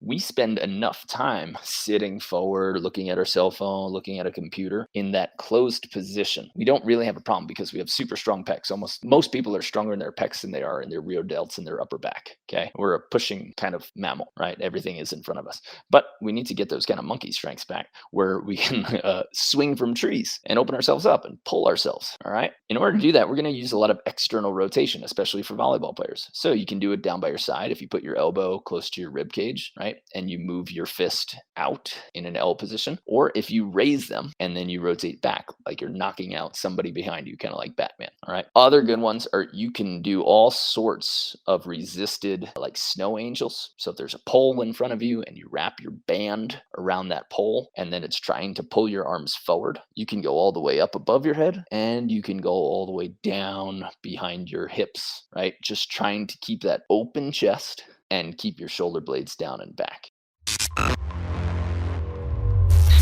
we spend enough time sitting forward, looking at our cell phone, looking at a computer in that closed position. We don't really have a problem because we have super strong pecs. Almost most people are stronger in their pecs than they are in their rear delts and their upper back. Okay. We're a pushing kind of mammal, right? Everything is in front of us. But we need to get those kind of monkey strengths back where we can swing from trees and open ourselves up and pull ourselves. All right. In order to do that, we're going to use a lot of external rotation, especially for volleyball players. So you can do it down by your side if you put your elbow close to your rib cage, right? And you move your fist out in an L position, or if you raise them and then you rotate back like you're knocking out somebody behind you, kind of like Batman. All right. Other good ones are you can do all sorts of resisted like snow angels. So if there's a pole in front of you and you wrap your band around that pole and then it's trying to pull your arms forward, you can go all the way up above your head and you can go all the way down behind your hips, right? Just trying to keep that open chest and keep your shoulder blades down and back.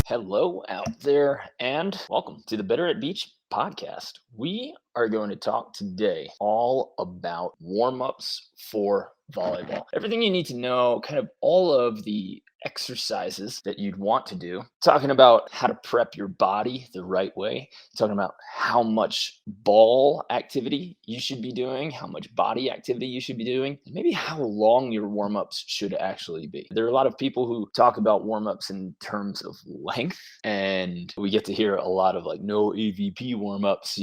Hello out there and welcome to the Better at Beach podcast. We are going to talk today all about warm-ups for volleyball. Everything you need to know, kind of all of the exercises that you'd want to do, talking about how to prep your body the right way, talking about how much ball activity you should be doing, how much body activity you should be doing, and maybe how long your warm-ups should actually be. There are a lot of people who talk about warm-ups in terms of length, and we get to hear a lot of like no AVP warm-ups,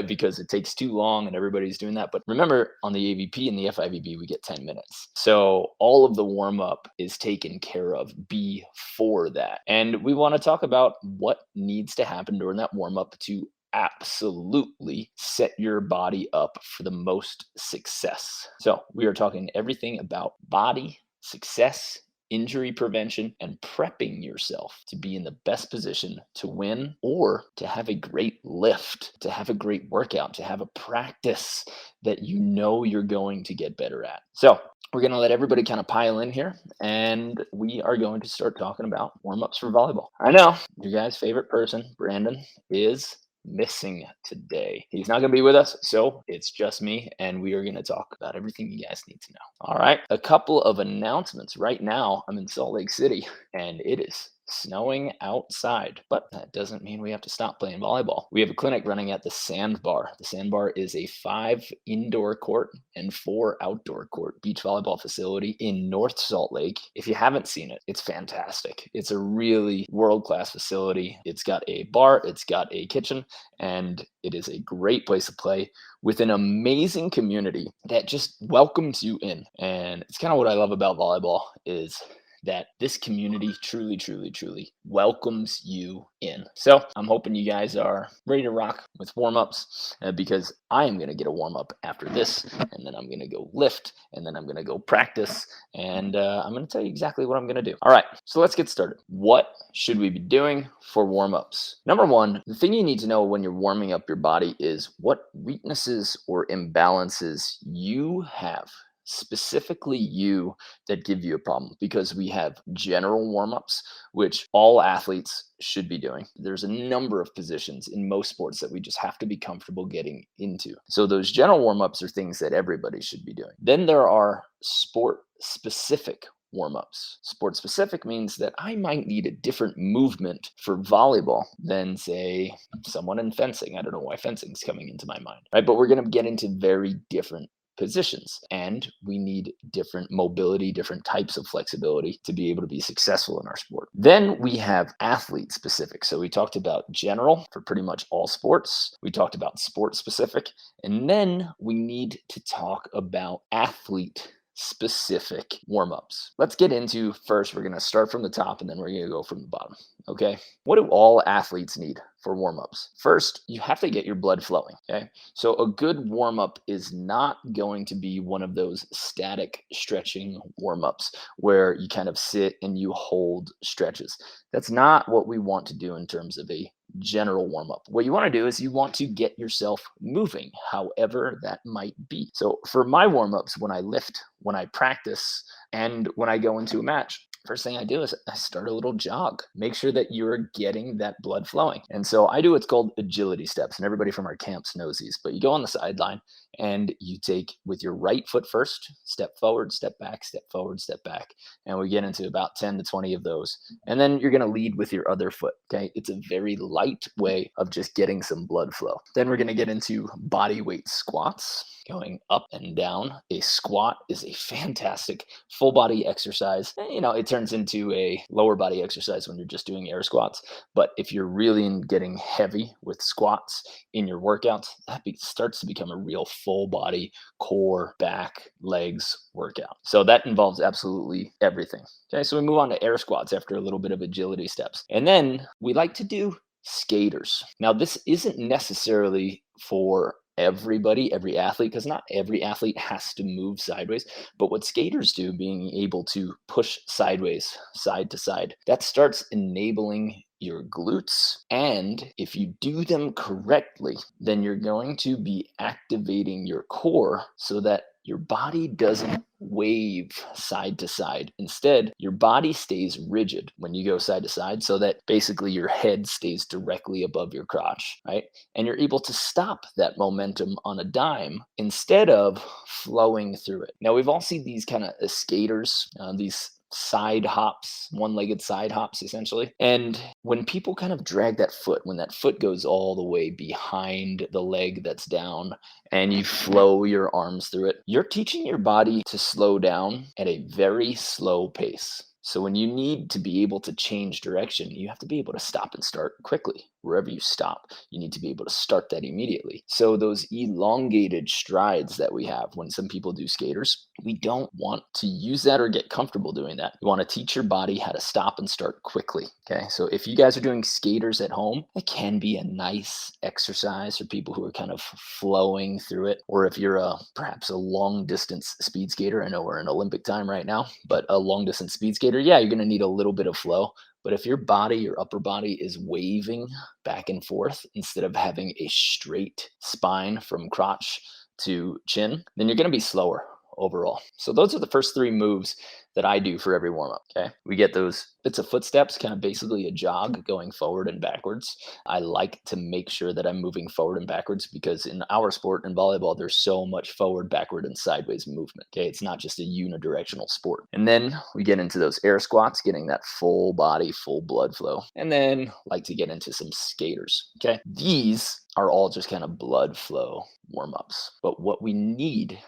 because it takes too long and everybody's doing that. But remember, on the AVP and the FIVB, we get 10 minutes. So all of the warm-up is taken care of before that. And we want to talk about what needs to happen during that warm-up to absolutely set your body up for the most success. So we are talking everything about body, success, injury prevention, and prepping yourself to be in the best position to win or to have a great lift, to have a great workout, to have a practice that you know you're going to get better at. So we're going to let everybody kind of pile in here, and we are going to start talking about warm-ups for volleyball. I know your guys' favorite person, Brandon, is missing today. He's not going to be with us, so it's just me, and we are going to talk about everything you guys need to know. All right, a couple of announcements. Right now, I'm in Salt Lake City, and it is snowing outside, but that doesn't mean we have to stop playing volleyball. We have a clinic running at the Sandbar. The Sandbar is a 5 indoor court and 4 outdoor court beach volleyball facility in North Salt Lake. If you haven't seen it, it's fantastic. It's a really world-class facility. It's got a bar, it's got a kitchen, and it is a great place to play with an amazing community that just welcomes you in. And it's kind of what I love about volleyball is that this community truly, truly, truly welcomes you in. So I'm hoping you guys are ready to rock with warm-ups because I am going to get a warm-up after this, and then I'm going to go lift, and then I'm going to go practice, and I'm going to tell you exactly what I'm going to do. All right, so let's get started. What should we be doing for warm-ups? Number one, the thing you need to know when you're warming up your body is what weaknesses or imbalances you have, specifically you, that give you a problem, because we have general warm-ups, which all athletes should be doing. There's a number of positions in most sports that we just have to be comfortable getting into. So those general warm-ups are things that everybody should be doing. Then there are sport-specific warm-ups. Sport specific means that I might need a different movement for volleyball than, say, someone in fencing. I don't know why fencing is coming into my mind, right? But we're going to get into very different positions, and we need different mobility, different types of flexibility to be able to be successful in our sport. Then we have athlete specific. So we talked about general for pretty much all sports. We talked about sport specific, and then we need to talk about athlete specific warm-ups. Let's get into, first, we're going to start from the top and then we're going to go from the bottom. Okay. What do all athletes need for warm-ups? First, you have to get your blood flowing. Okay. So a good warm-up is not going to be one of those static stretching warm-ups where you kind of sit and you hold stretches. That's not what we want to do in terms of a general warm-up. What you want to do is you want to get yourself moving, however that might be. So for my warm-ups, when I lift, when I practice, and when I go into a match, first thing I do is I start a little jog. Make sure that you're getting that blood flowing. And so I do what's called agility steps. And everybody from our camps knows these, but you go on the sideline and you take with your right foot first, step forward, step back, step forward, step back. And we get into about 10 to 20 of those. And then you're going to lead with your other foot. Okay. It's a very light way of just getting some blood flow. Then we're going to get into body weight squats, going up and down. A squat is a fantastic full body exercise. It turns into a lower body exercise when you're just doing air squats. But if you're really getting heavy with squats in your workouts, that starts to become a real full body core, back, legs workout. So that involves absolutely everything. Okay, so we move on to air squats after a little bit of agility steps. And then we like to do skaters. Now, this isn't necessarily for everybody, every athlete, because not every athlete has to move sideways. But what skaters do, being able to push sideways, side to side, that starts enabling your glutes. And if you do them correctly, then you're going to be activating your core so that your body doesn't wave side to side. Instead, your body stays rigid when you go side to side so that basically your head stays directly above your crotch, right? And you're able to stop that momentum on a dime instead of flowing through it. Now, we've all seen these kind of skaters, these side hops, one-legged side hops, essentially. And when people kind of drag that foot, when that foot goes all the way behind the leg that's down and you flow your arms through it, you're teaching your body to slow down at a very slow pace. So when you need to be able to change direction, you have to be able to stop and start quickly. Wherever you stop, you need to be able to start that immediately. So those elongated strides that we have when some people do skaters, we don't want to use that or get comfortable doing that. You want to teach your body how to stop and start quickly. Okay. So if you guys are doing skaters at home, it can be a nice exercise for people who are kind of flowing through it. Or if you're perhaps a long distance speed skater, I know we're in Olympic time right now, but a long distance speed skater, yeah, you're going to need a little bit of flow. But if your body, your upper body is waving back and forth instead of having a straight spine from crotch to chin, then you're going to be slower overall. So those are the first three moves that I do for every warm up. Okay. We get those bits of footsteps, kind of basically a jog going forward and backwards. I like to make sure that I'm moving forward and backwards because in our sport, in volleyball, there's so much forward, backward, and sideways movement. Okay. It's not just a unidirectional sport. And then we get into those air squats, getting that full body, full blood flow. And then like to get into some skaters. Okay. These are all just kind of blood flow warm-ups. But what you need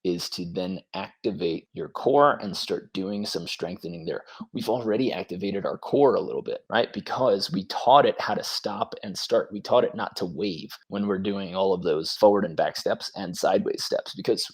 is to then activate your core and start doing some strengthening there. We've already activated our core a little bit, right? Because we taught it how to stop and start. We taught it not to wave when we're doing all of those forward and back steps and sideways steps because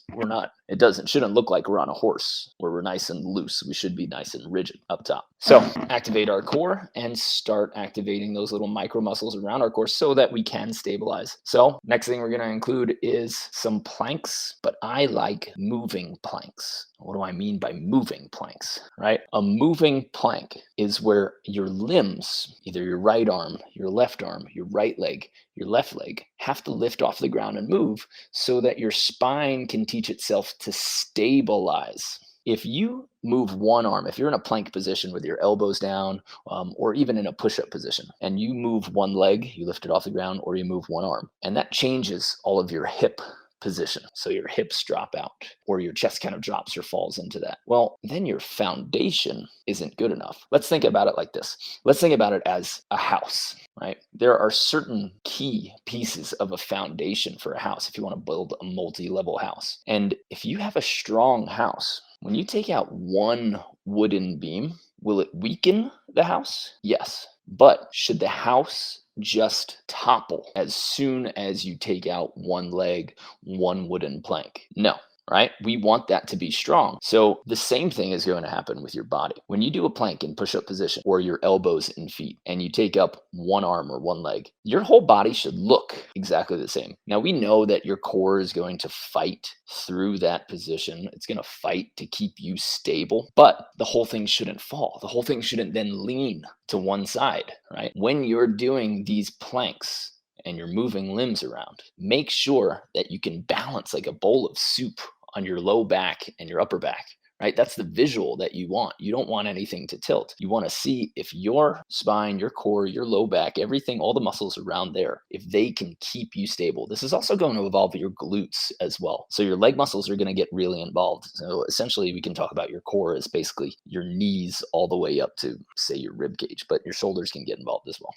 shouldn't look like we're on a horse where we're nice and loose. We should be nice and rigid up top. So activate our core and start activating those little micro muscles around our core so that we can stabilize. So next thing we're going to include is some planks, but I like moving planks. What do I mean by moving planks, right? A moving plank is where your limbs, either your right arm, your left arm, your right leg, your left leg, have to lift off the ground and move so that your spine can teach itself to stabilize. If you move one arm, if you're in a plank position with your elbows down, or even in a push-up position, and you move one leg, you lift it off the ground, or you move one arm, and that changes all of your hip position. So your hips drop out or your chest kind of drops or falls into that. Well, then your foundation isn't good enough. Let's think about it like this. Let's think about it as a house, right? There are certain key pieces of a foundation for a house if you want to build a multi-level house. And if you have a strong house, when you take out one wooden beam, will it weaken the house? Yes. But should the house just topple as soon as you take out one leg, one wooden plank? No. Right? We want that to be strong. So the same thing is going to happen with your body. When you do a plank in push-up position or your elbows and feet and you take up one arm or one leg, your whole body should look exactly the same. Now we know that your core is going to fight through that position. It's going to fight to keep you stable, but the whole thing shouldn't fall. The whole thing shouldn't then lean to one side, right? When you're doing these planks, and you're moving limbs around, make sure that you can balance like a bowl of soup on your low back and your upper back, right? That's the visual that you want. You don't want anything to tilt. You want to see if your spine, your core, your low back, everything, all the muscles around there, if they can keep you stable. This is also going to involve your glutes as well. So your leg muscles are going to get really involved. So essentially, we can talk about your core as basically your knees all the way up to, say, your rib cage, but your shoulders can get involved as well.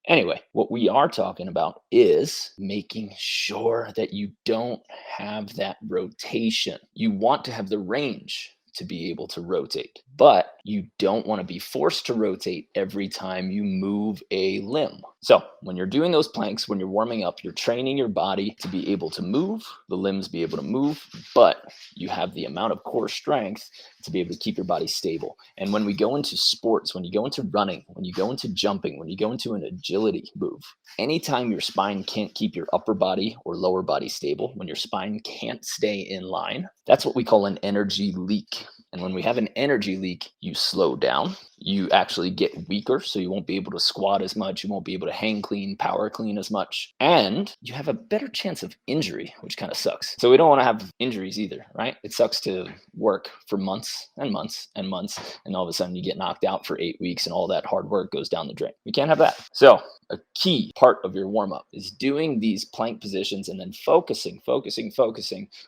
Anyway, what we are talking about is making sure that you don't have that rotation. You want to have the range to be able to rotate, but you don't want to be forced to rotate every time you move a limb. So when you're doing those planks, when you're warming up, you're training your body to be able to move, the limbs be able to move, but you have the amount of core strength to be able to keep your body stable. And when we go into sports, when you go into running, when you go into jumping, when you go into an agility move, anytime your spine can't keep your upper body or lower body stable, when your spine can't stay in line, that's what we call an energy leak. And when we have an energy leak, you slow down, you actually get weaker, so you won't be able to squat as much, you won't be able to hang clean, power clean as much, and you have a better chance of injury, which kind of sucks. So we don't want to have injuries either, right? It sucks to work for months and months and months, and all of a sudden you get knocked out for 8 weeks and all that hard work goes down the drain. We can't have that. So a key part of your warm-up is doing these plank positions and then focusing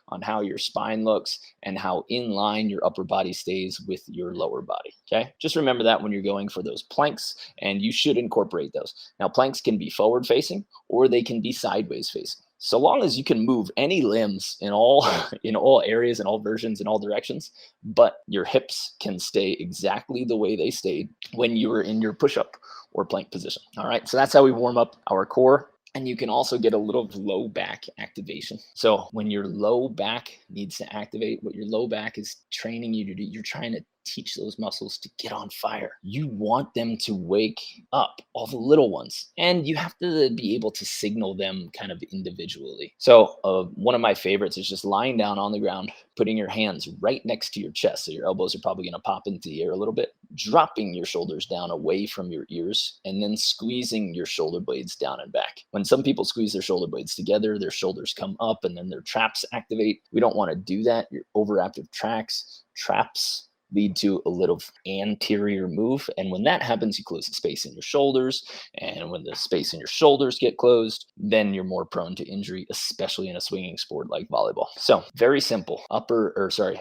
on how your spine looks and how in line your upper body stays with your lower body. Okay, just remember that when you're going for those planks, and you should incorporate those. Now, planks can be forward facing or they can be sideways facing. So long as you can move any limbs in all in all areas, in all versions, in all directions, but your hips can stay exactly the way they stayed when you were in your push-up or plank position. All right, so that's how we warm up our core. And you can also get a little low back activation. So when your low back needs to activate, what your low back is training you to do, you're trying to teach those muscles to get on fire. You want them to wake up, all the little ones, and you have to be able to signal them kind of individually. So one of my favorites is just lying down on the ground, putting your hands right next to your chest. So your elbows are probably going to pop into the air a little bit, dropping your shoulders down away from your ears, and then squeezing your shoulder blades down and back. When some people squeeze their shoulder blades together, their shoulders come up and then their traps activate. We don't want to do that. Your overactive traps lead to a little anterior move. And when that happens, you close the space in your shoulders. And when the space in your shoulders get closed, then you're more prone to injury, especially in a swinging sport like volleyball. So very simple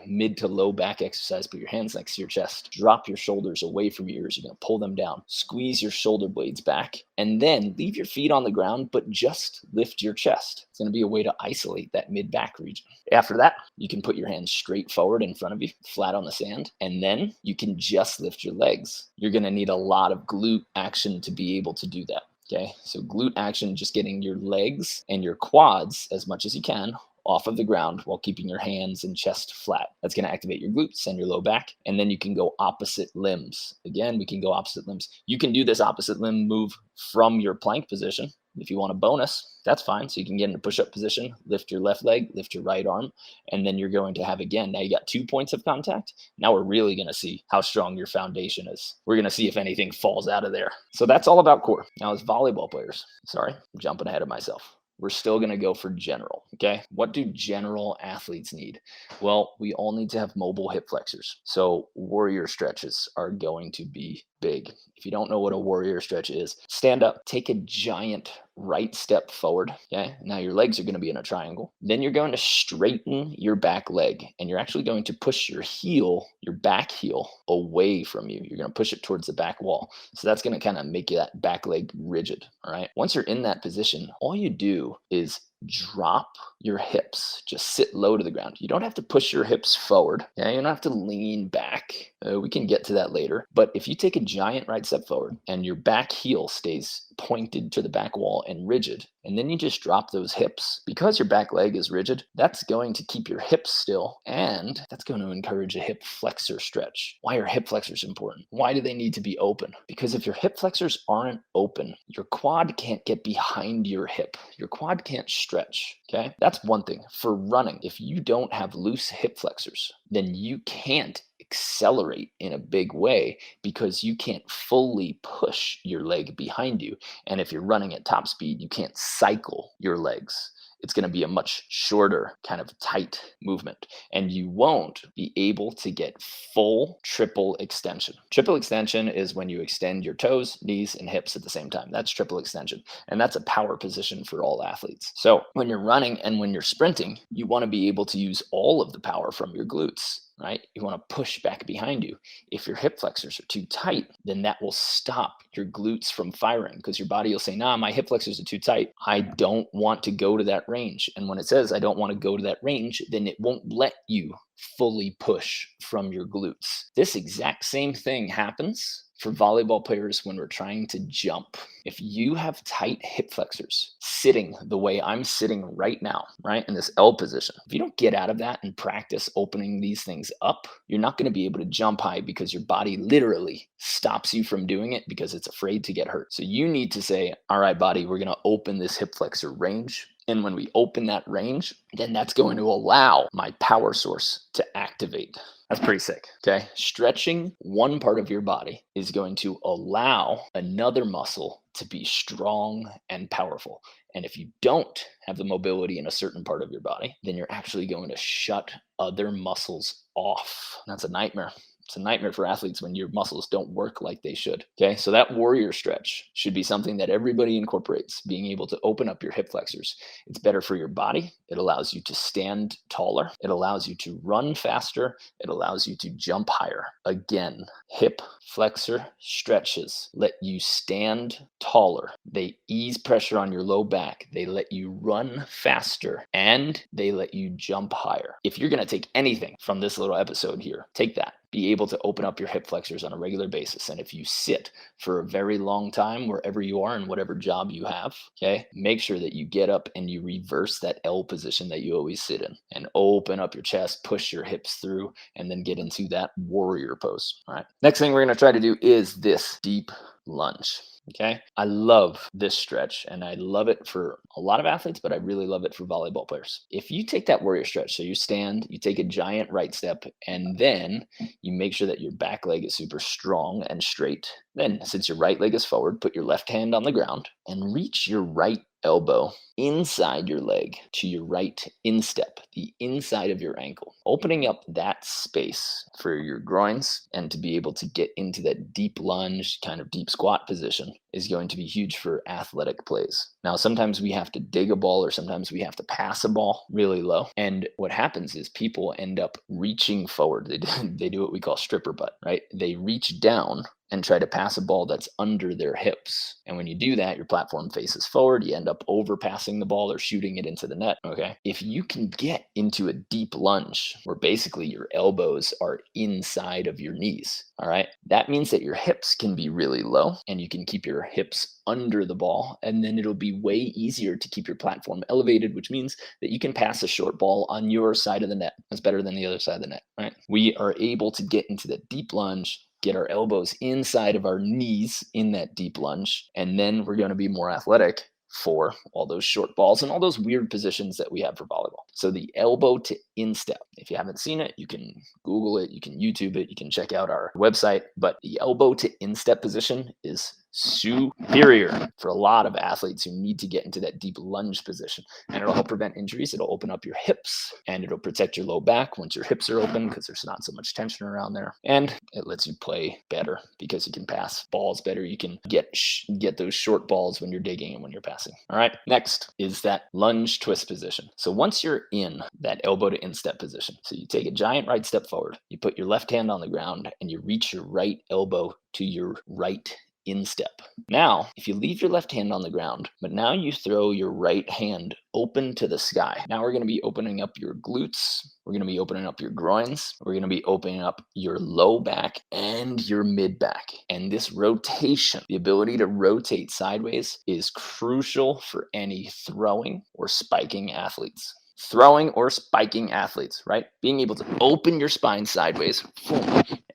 mid to low back exercise. Put your hands next to your chest, drop your shoulders away from your ears. You're going to pull them down, squeeze your shoulder blades back, and then leave your feet on the ground, but just lift your chest. It's going to be a way to isolate that mid back region. After that, you can put your hands straight forward in front of you, flat on the sand, and then you can just lift your legs. You're going to need a lot of glute action to be able to do that. Okay, so glute action, just getting your legs and your quads as much as you can off of the ground while keeping your hands and chest flat. That's going to activate your glutes and your low back. And then you can go opposite limbs. Again, we can go opposite limbs. You can do this opposite limb move from your plank position. If you want a bonus, that's fine. So you can get in a push-up position, lift your left leg, lift your right arm, and then you're going to have, again, now you got 2 points of contact. Now we're really going to see how strong your foundation is. We're going to see if anything falls out of there. So that's all about core. Now as volleyball players, I'm jumping ahead of myself. We're still going to go for general, okay? What do general athletes need? Well, we all need to have mobile hip flexors. So warrior stretches are going to be big. If you don't know what a warrior stretch is, stand up, take a giant right step forward, okay? Now your legs are going to be in a triangle. Then you're going to straighten your back leg, and you're actually going to push your heel, your back heel, away from you. You're going to push it towards the back wall. So that's going to kind of make that back leg rigid, all right? Once you're in that position, all you do is drop your hips, just sit low to the ground. You don't have to push your hips forward. Yeah, you don't have to lean back. We can get to that later. But if you take a giant right step forward and your back heel stays pointed to the back wall and rigid, and then you just drop those hips, because your back leg is rigid, that's going to keep your hips still, and that's going to encourage a hip flexor stretch. Why are hip flexors important? Why do they need to be open? Because if your hip flexors aren't open, your quad can't get behind your hip. Your quad can't stretch, okay? That's one thing. For running, if you don't have loose hip flexors, then you can't accelerate in a big way because you can't fully push your leg behind you. And if you're running at top speed, you can't cycle your legs. It's going to be a much shorter kind of tight movement, and you won't be able to get full triple extension. Triple extension is when you extend your toes, knees, and hips at the same time. That's triple extension, and that's a power position for all athletes. So when you're running and when you're sprinting, you want to be able to use all of the power from your glutes. Right? You want to push back behind you. If your hip flexors are too tight, then that will stop your glutes from firing, because your body will say, nah, my hip flexors are too tight. I don't want to go to that range. And when it says I don't want to go to that range, then it won't let you fully push from your glutes. This exact same thing happens for volleyball players when we're trying to jump. If you have tight hip flexors sitting the way I'm sitting right now, right, in this L position, if you don't get out of that and practice opening these things up, you're not going to be able to jump high, because your body literally stops you from doing it because it's afraid to get hurt. So you need to say, all right, body, we're going to open this hip flexor range. And when we open that range, then that's going to allow my power source to activate. That's pretty sick, okay? Stretching one part of your body is going to allow another muscle to be strong and powerful. And if you don't have the mobility in a certain part of your body, then you're actually going to shut other muscles off. That's a nightmare. It's a nightmare for athletes when your muscles don't work like they should. Okay, so that warrior stretch should be something that everybody incorporates, being able to open up your hip flexors. It's better for your body. It allows you to stand taller. It allows you to run faster. It allows you to jump higher. Again, hip flexor stretches let you stand taller. They ease pressure on your low back. They let you run faster, and they let you jump higher. If you're going to take anything from this little episode here, take that. Be able to open up your hip flexors on a regular basis. And if you sit for a very long time, wherever you are and whatever job you have, okay, make sure that you get up and you reverse that L position that you always sit in, and open up your chest, push your hips through, and then get into that warrior pose. All right. Next thing we're going to try to do is this deep lunge. Okay. I love this stretch, and I love it for a lot of athletes, but I really love it for volleyball players. If you take that warrior stretch, so you stand, you take a giant right step, and then you make sure that your back leg is super strong and straight. Then, since your right leg is forward, put your left hand on the ground and reach your right elbow inside your leg to your right instep, the inside of your ankle, opening up that space for your groins, and to be able to get into that deep lunge, kind of deep squat position is going to be huge for athletic plays. Now, sometimes we have to dig a ball, or sometimes we have to pass a ball really low. And what happens is people end up reaching forward. They do what we call stripper butt, right? They reach down and try to pass a ball that's under their hips. And when you do that, your platform faces forward. You end up overpassing the ball or shooting it into the net, okay? If you can get into a deep lunge where basically your elbows are inside of your knees, all right, that means that your hips can be really low, and you can keep your hips under the ball, and then it'll be way easier to keep your platform elevated, which means that you can pass a short ball on your side of the net. That's better than the other side of the net, right? We are able to get into that deep lunge, get our elbows inside of our knees in that deep lunge, and then we're going to be more athletic for all those short balls and all those weird positions that we have for volleyball. So the elbow to instep, if you haven't seen it, you can Google it, you can YouTube it, you can check out our website, but the elbow to instep position is superior for a lot of athletes who need to get into that deep lunge position. And it'll help prevent injuries. It'll open up your hips, and it'll protect your low back once your hips are open, because there's not so much tension around there. And it lets you play better because you can pass balls better. You can get those short balls when you're digging and when you're passing. All right. Next is that lunge twist position. So once you're in that elbow to instep position, so you take a giant right step forward, you put your left hand on the ground, and you reach your right elbow to your right instep. Now, if you leave your left hand on the ground, but now you throw your right hand open to the sky. Now we're going to be opening up your glutes. We're going to be opening up your groins. We're going to be opening up your low back and your mid back. And this rotation, the ability to rotate sideways, is crucial for any throwing or spiking athletes. Throwing or spiking athletes, right? Being able to open your spine sideways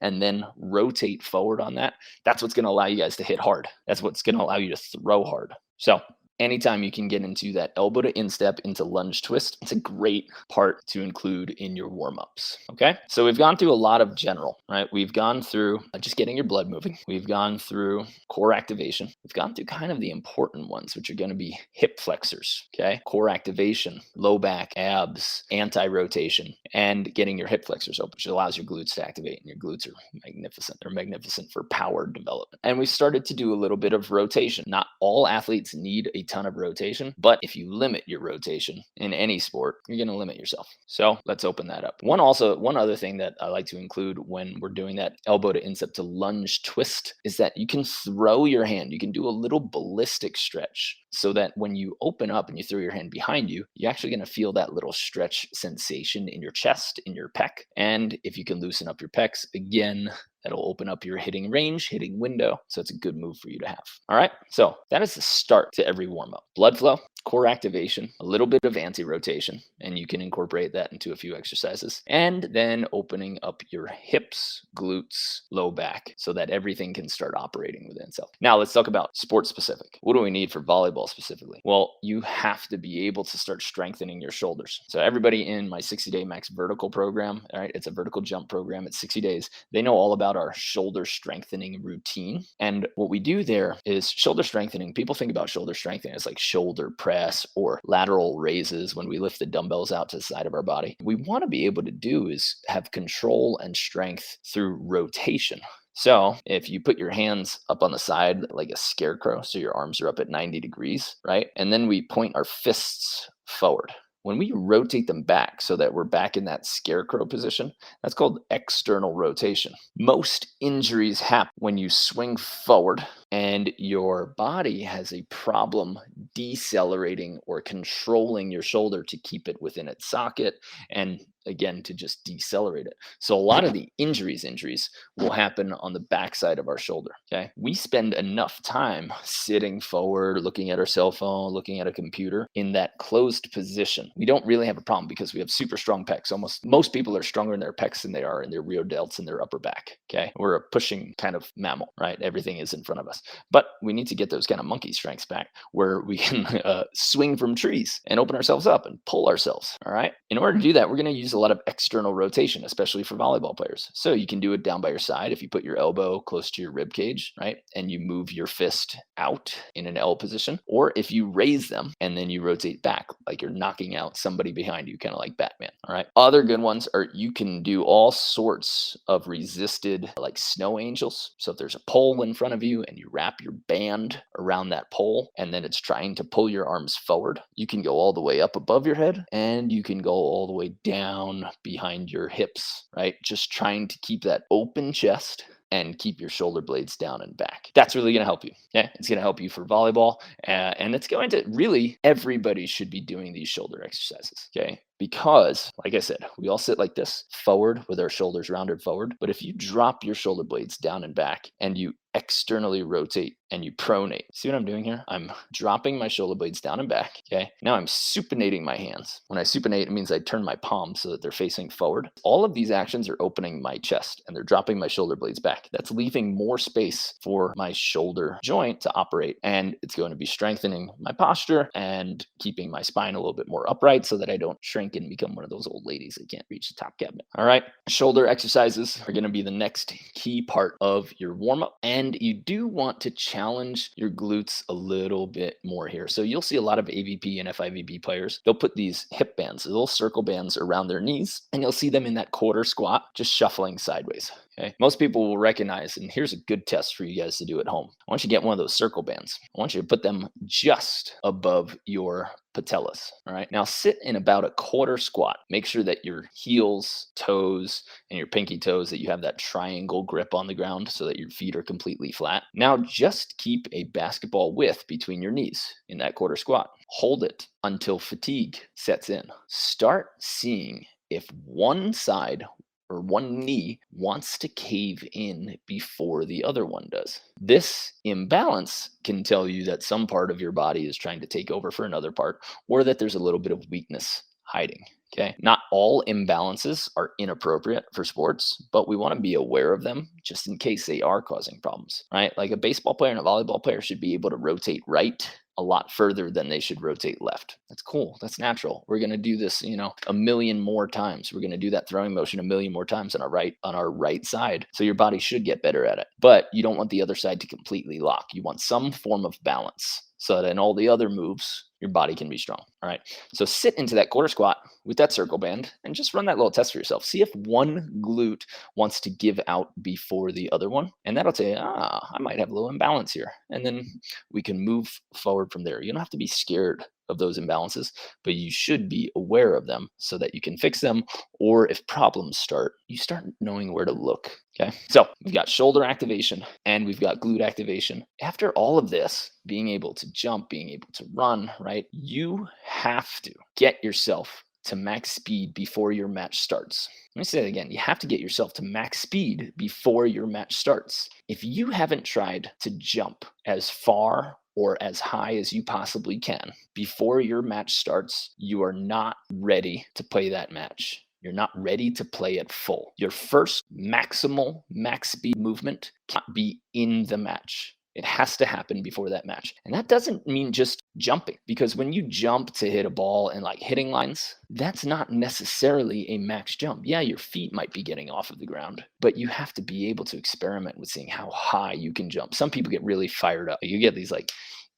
and then rotate forward on that. That's what's going to allow you guys to hit hard. That's what's going to allow you to throw hard. So anytime you can get into that elbow to instep into lunge twist, it's a great part to include in your warm-ups. Okay, so we've gone through a lot of general, right? We've gone through just getting your blood moving. We've gone through core activation. We've gone through kind of the important ones, which are going to be hip flexors. Okay, core activation, low back, abs, anti-rotation, and getting your hip flexors open, which allows your glutes to activate. And your glutes are magnificent. They're magnificent for power development. And we started to do a little bit of rotation. Not all athletes need a ton of rotation, but if you limit your rotation in any sport, you're going to limit yourself. So let's open that up. One other thing that I like to include when we're doing that elbow to instep to lunge twist is that you can throw your hand. You can do a little ballistic stretch so that when you open up and you throw your hand behind you, you're actually going to feel that little stretch sensation in your chest, in your pec. And if you can loosen up your pecs, again, that'll open up your hitting range, hitting window. So it's a good move for you to have. All right. So that is the start to every warm up. Blood flow, core activation, a little bit of anti-rotation, and you can incorporate that into a few exercises. And then opening up your hips, glutes, low back, so that everything can start operating within itself. Now let's talk about sport specific. What do we need for volleyball specifically? Well, you have to be able to start strengthening your shoulders. So everybody in my 60-day max vertical program, all right, it's a vertical jump program. It's 60 days. They know all about our shoulder strengthening routine. And what we do there is shoulder strengthening. People think about shoulder strengthening as like shoulder press or lateral raises when we lift the dumbbells out to the side of our body. What we want to be able to do is have control and strength through rotation. So if you put your hands up on the side like a scarecrow, so your arms are up at 90 degrees, right? And then we point our fists forward. When we rotate them back so that we're back in that scarecrow position, that's called external rotation. Most injuries happen when you swing forward and your body has a problem decelerating or controlling your shoulder to keep it within its socket and again to just decelerate it. So a lot of the injuries will happen on the backside of our shoulder. Okay, we spend enough time sitting forward, looking at our cell phone, looking at a computer in that closed position. We don't really have a problem because we have super strong pecs. Most people are stronger in their pecs than they are in their rear delts and their upper back. Okay, we're a pushing kind of mammal, right? Everything is in front of us, but we need to get those kind of monkey strengths back where we can swing from trees and open ourselves up and pull ourselves. All right, in order to do that, we're going to use a lot of external rotation, especially for volleyball players. So you can do it down by your side if you put your elbow close to your rib cage, right? And you move your fist out in an L position, or if you raise them and then you rotate back like you're knocking out somebody behind you, kind of like Batman. All right. Other good ones are you can do all sorts of resisted like snow angels. So if there's a pole in front of you and you wrap your band around that pole and then it's trying to pull your arms forward, you can go all the way up above your head and you can go all the way down behind your hips, right? Just trying to keep that open chest and keep your shoulder blades down and back. That's really going to help you. Yeah, it's going to help you for volleyball. And it's going to really, everybody should be doing these shoulder exercises. Okay. Because, like I said, we all sit like this, forward with our shoulders rounded forward. But if you drop your shoulder blades down and back and you externally rotate and you pronate, see what I'm doing here? I'm dropping my shoulder blades down and back. Okay. Now I'm supinating my hands. When I supinate, it means I turn my palms so that they're facing forward. All of these actions are opening my chest and they're dropping my shoulder blades back. That's leaving more space for my shoulder joint to operate. And it's going to be strengthening my posture and keeping my spine a little bit more upright so that I don't shrink and become one of those old ladies that can't reach the top cabinet. All right. Shoulder exercises are going to be the next key part of your warm up. And you do want to challenge your glutes a little bit more here. So you'll see a lot of AVP and FIVB players. They'll put these hip bands, little circle bands around their knees, and you'll see them in that quarter squat, just shuffling sideways. Okay. Most people will recognize, and here's a good test for you guys to do at home. I want you to get one of those circle bands. I want you to put them just above your patellas. All right. Now sit in about a quarter squat. Make sure that your heels, toes, and your pinky toes, that you have that triangle grip on the ground so that your feet are completely flat. Now just keep a basketball width between your knees in that quarter squat. Hold it until fatigue sets in. Start seeing if one side or one knee wants to cave in before the other one does. This imbalance can tell you that some part of your body is trying to take over for another part, or that there's a little bit of weakness hiding. Okay. Not all imbalances are inappropriate for sports, but we want to be aware of them just in case they are causing problems, right? Like a baseball player and a volleyball player should be able to rotate right a lot further than they should rotate left. That's cool. That's natural. We're going to do this, a million more times. We're going to do that throwing motion a million more times on our right side. So your body should get better at it. But you don't want the other side to completely lock. You want some form of balance so that in all the other moves, your body can be strong. All right. So sit into that quarter squat with that circle band and just run that little test for yourself. See if one glute wants to give out before the other one. And that'll tell you, I might have a little imbalance here. And then we can move forward from there. You don't have to be scared of those imbalances, but you should be aware of them so that you can fix them. Or if problems start, you start knowing where to look. Okay. So we've got shoulder activation and we've got glute activation. After all of this, being able to jump, being able to run, right? You have to get yourself to max speed before your match starts. Let me say that again. You have to get yourself to max speed before your match starts. If you haven't tried to jump as far or as high as you possibly can before your match starts, you are not ready to play that match. You're not ready to play it full. Your first maximal max speed movement can't be in the match. It has to happen before that match. And that doesn't mean just jumping, because when you jump to hit a ball in like hitting lines, that's not necessarily a max jump. Yeah, your feet might be getting off of the ground, but you have to be able to experiment with seeing how high you can jump. Some people get really fired up. You get these like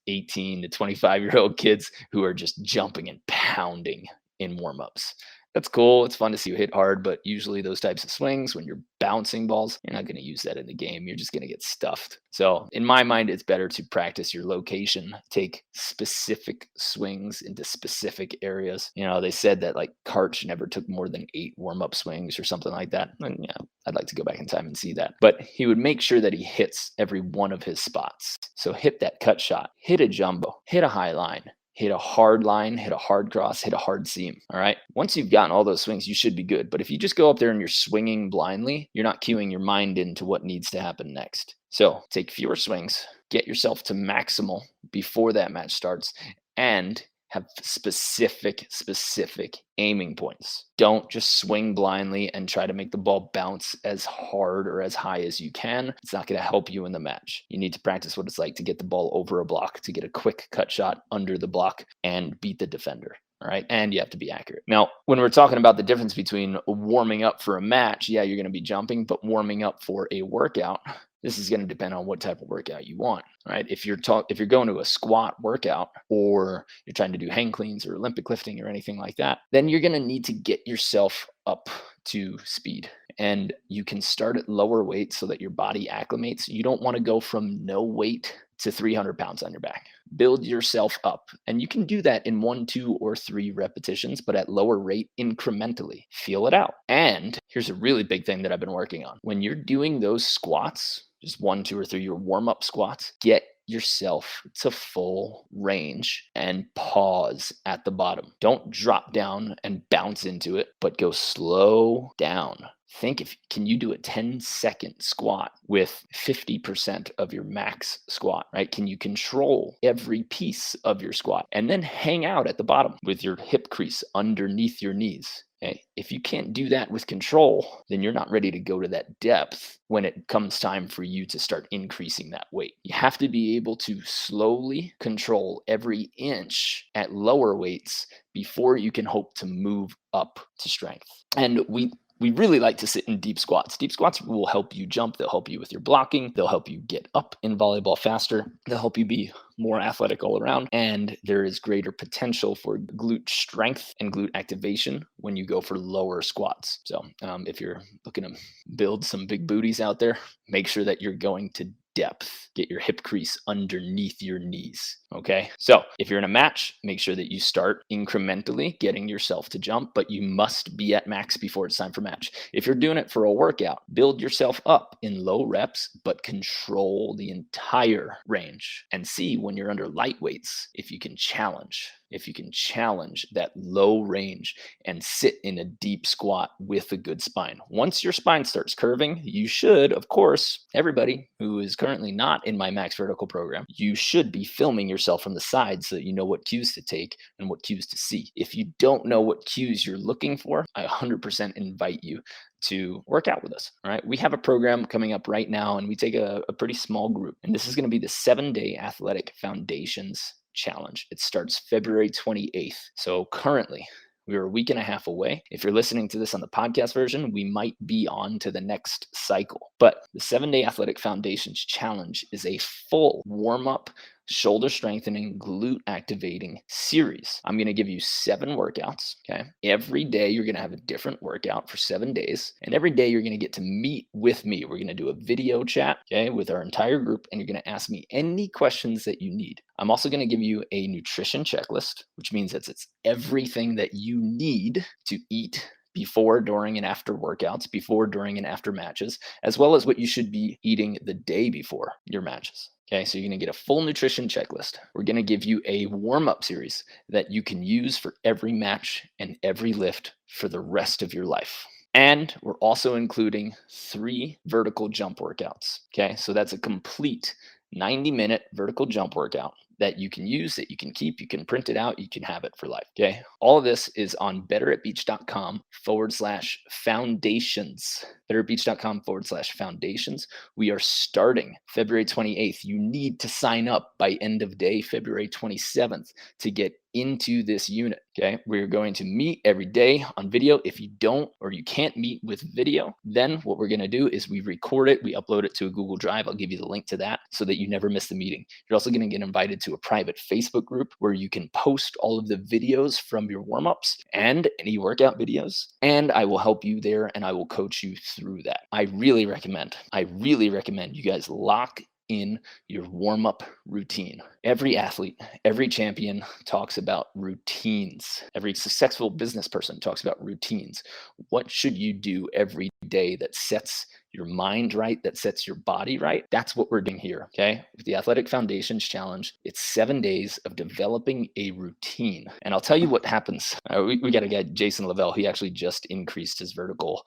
18 to 25-year-old kids who are just jumping and pounding in warm-ups. That's cool. It's fun to see you hit hard, but usually those types of swings, when you're bouncing balls, you're not going to use that in the game. You're just going to get stuffed. So in my mind, it's better to practice your location, take specific swings into specific areas. They said that like Karch never took more than 8 warm-up swings or something like that. And yeah, I'd like to go back in time and see that. But he would make sure that he hits every one of his spots. So hit that cut shot, hit a jumbo, hit a high line, hit a hard line, hit a hard cross, hit a hard seam. All right. Once you've gotten all those swings, you should be good. But if you just go up there and you're swinging blindly, you're not cueing your mind into what needs to happen next. So take fewer swings, get yourself to maximal before that match starts, and have specific aiming points. Don't just swing blindly and try to make the ball bounce as hard or as high as you can. It's not going to help you in the match. You need to practice what it's like to get the ball over a block, to get a quick cut shot under the block and beat the defender. All right. And you have to be accurate. Now, when we're talking about the difference between warming up for a match, yeah, you're going to be jumping, but warming up for a workout, this is going to depend on what type of workout you want, right? If you're going to a squat workout, or you're trying to do hang cleans or Olympic lifting or anything like that, then you're going to need to get yourself up to speed. And you can start at lower weight so that your body acclimates. You don't want to go from no weight to 300 pounds on your back. Build yourself up. And you can do that in 1, 2, or 3 repetitions, but at lower rate incrementally. Feel it out. And here's a really big thing that I've been working on. When you're doing those squats, just 1, 2, or 3, your warm-up squats, get yourself to full range and pause at the bottom. Don't drop down and bounce into it, but go slow down. Think, can you do a 10-second squat with 50% of your max squat, right? Can you control every piece of your squat and then hang out at the bottom with your hip crease underneath your knees? Okay. If you can't do that with control, then you're not ready to go to that depth when it comes time for you to start increasing that weight. You have to be able to slowly control every inch at lower weights before you can hope to move up to strength. And we really like to sit in deep squats. Deep squats will help you jump. They'll help you with your blocking. They'll help you get up in volleyball faster. They'll help you be more athletic all around. And there is greater potential for glute strength and glute activation when you go for lower squats. So if you're looking to build some big booties out there, make sure that you're going to depth. Get your hip crease underneath your knees. Okay. So if you're in a match, make sure that you start incrementally getting yourself to jump, but you must be at max before it's time for match. If you're doing it for a workout, build yourself up in low reps, but control the entire range and see when you're under light weights if you can challenge. If you can challenge that low range and sit in a deep squat with a good spine. Once your spine starts curving, you should, of course, everybody who is currently not in my Max Vertical program, you should be filming yourself from the side so that you know what cues to take and what cues to see. If you don't know what cues you're looking for, I 100% invite you to work out with us. All right. We have a program coming up right now, and we take a pretty small group. And this is going to be the 7-day athletic foundations Challenge. It starts February 28th. So currently, we are a week and a half away. If you're listening to this on the podcast version, we might be on to the next cycle. But the 7-Day Athletic Foundations Challenge is a full warm-up, shoulder strengthening, glute activating series. I'm going to give you 7 workouts. Okay. Every day you're going to have a different workout for 7 days. And every day you're going to get to meet with me. We're going to do a video chat, okay, with our entire group. And you're going to ask me any questions that you need. I'm also going to give you a nutrition checklist, which means that it's everything that you need to eat before, during, and after workouts, before, during, and after matches, as well as what you should be eating the day before your matches. Okay, so you're going to get a full nutrition checklist. We're going to give you a warm-up series that you can use for every match and every lift for the rest of your life. And we're also including 3 vertical jump workouts. Okay, so that's a complete 90-minute vertical jump workout that you can use, that you can keep, you can print it out, you can have it for life. Okay. All of this is on betteratbeach.com/foundations. betteratbeach.com/foundations. We are starting February 28th. You need to sign up by end of day, February 27th, to get into this unit. Okay. We're going to meet every day on video. If you don't, or you can't meet with video, then what we're going to do is we record it, we upload it to a Google Drive. I'll give you the link to that so that you never miss the meeting. You're also going to get invited to a private Facebook group where you can post all of the videos from your warm-ups and any workout videos. And I will help you there and I will coach you through that. I really recommend you guys lock in your warm-up routine. Every athlete, every champion talks about routines. Every successful business person talks about routines. What should you do every day that sets your mind right, that sets your body right? That's what we're doing here, okay? With the Athletic Foundations Challenge, it's 7 days of developing a routine. And I'll tell you what happens. We got a guy, Jason Lavelle. He actually just increased his vertical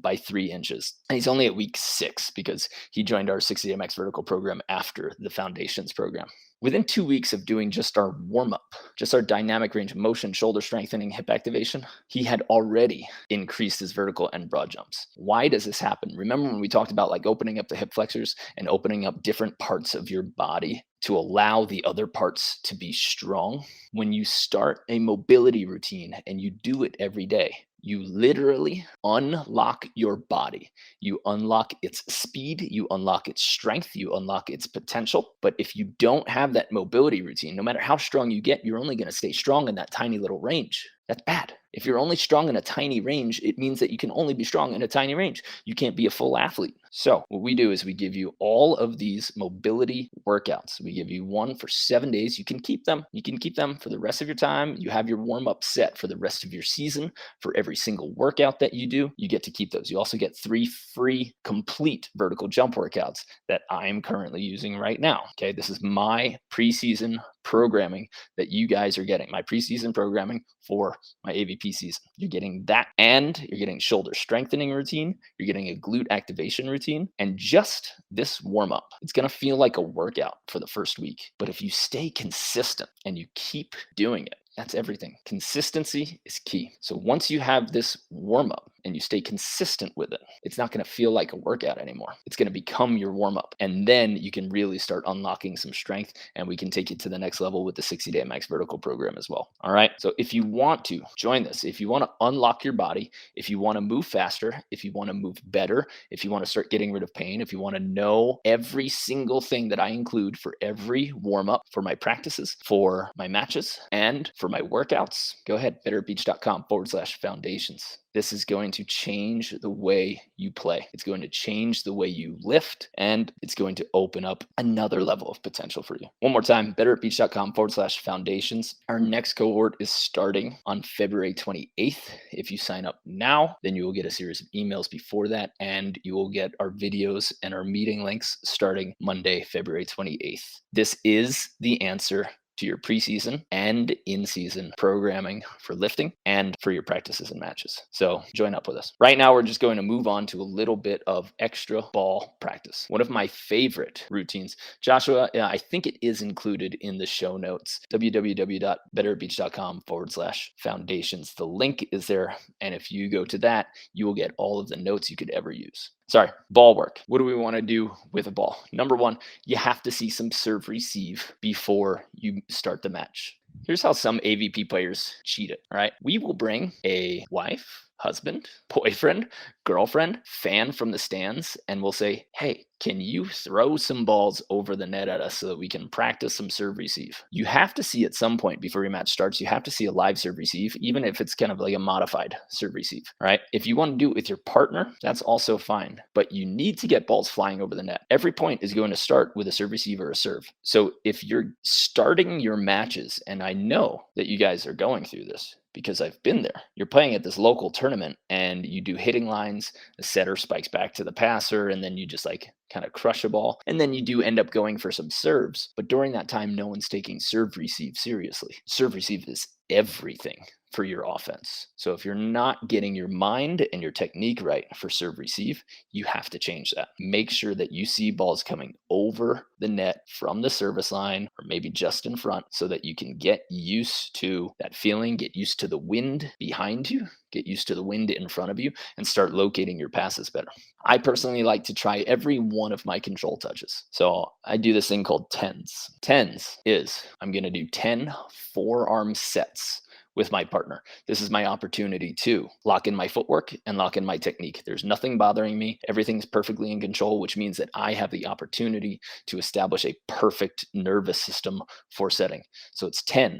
by 3 inches. And he's only at week 6 because he joined our 60 MX vertical program after the Foundations program. Within 2 weeks of doing just our warm-up, just our dynamic range of motion, shoulder strengthening, hip activation, he had already increased his vertical and broad jumps. Why does this happen? Remember when we talked about like opening up the hip flexors and opening up different parts of your body to allow the other parts to be strong? When you start a mobility routine and you do it every day, you literally unlock your body. You unlock its speed, you unlock its strength, you unlock its potential. But if you don't have that mobility routine, no matter how strong you get, you're only going to stay strong in that tiny little range. That's bad. If you're only strong in a tiny range, it means that you can only be strong in a tiny range. You can't be a full athlete. So what we do is we give you all of these mobility workouts. We give you one for 7 days. You can keep them. You can keep them for the rest of your time. You have your warm-up set for the rest of your season. For every single workout that you do, you get to keep those. You also get 3 free complete vertical jump workouts that I'm currently using right now. Okay, this is my preseason programming that you guys are getting. My preseason programming for my AVP season. You're getting that, and you're getting shoulder strengthening routine. You're getting a glute activation routine, and just this warm up. It's going to feel like a workout for the first week, but if you stay consistent and you keep doing it, that's everything. Consistency is key. So once you have this warm up and you stay consistent with it, it's not going to feel like a workout anymore. It's going to become your warm up. And then you can really start unlocking some strength, and we can take you to the next level with the 60-day max vertical program as well. All right. So if you want to join this, if you want to unlock your body, if you want to move faster, if you want to move better, if you want to start getting rid of pain, if you want to know every single thing that I include for every warm up, for my practices, for my matches, and for my workouts, go ahead, betteratbeach.com/foundations. This is going to change the way you play. It's going to change the way you lift, and it's going to open up another level of potential for you. One more time, betteratbeach.com/foundations. Our next cohort is starting on February 28th. If you sign up now, then you will get a series of emails before that, and you will get our videos and our meeting links starting Monday, February 28th. This is the answer to your preseason and in-season programming for lifting and for your practices and matches. So join up with us. Right now, we're just going to move on to a little bit of extra ball practice. One of my favorite routines, Joshua, I think it is included in the show notes, www.betteratbeach.com/foundations. The link is there. And if you go to that, you will get all of the notes you could ever use. ball work. What do we want to do with a ball? Number one, you have to see some serve receive before you start the match. Here's how some AVP players cheat it. All right. We will bring a wife, husband, boyfriend, girlfriend, fan from the stands, and we'll say, hey, can you throw some balls over the net at us so that we can practice some serve receive? You have to see at some point before your match starts, you have to see a live serve receive, even if it's kind of like a modified serve receive, right? If you want to do it with your partner, that's also fine, but you need to get balls flying over the net. Every point is going to start with a serve receive or a serve. So if you're starting your matches, and I know that you guys are going through this, because I've been there. You're playing at this local tournament and you do hitting lines, the setter spikes back to the passer, and then you just like kind of crush a ball. And then you do end up going for some serves. But during that time, no one's taking serve receive seriously. Serve receive is everything for your offense. So if you're not getting your mind and your technique right for serve receive, you have to change that. Make sure that you see balls coming over the net from the service line or maybe just in front so that you can get used to that feeling, get used to the wind behind you, get used to the wind in front of you, and start locating your passes better. I personally like to try every one of my control touches. So I do this thing called tens. Tens is I'm going to do 10 forearm sets with my partner. This is my opportunity to lock in my footwork and lock in my technique. There's nothing bothering me. Everything's perfectly in control, which means that I have the opportunity to establish a perfect nervous system for setting. So it's 10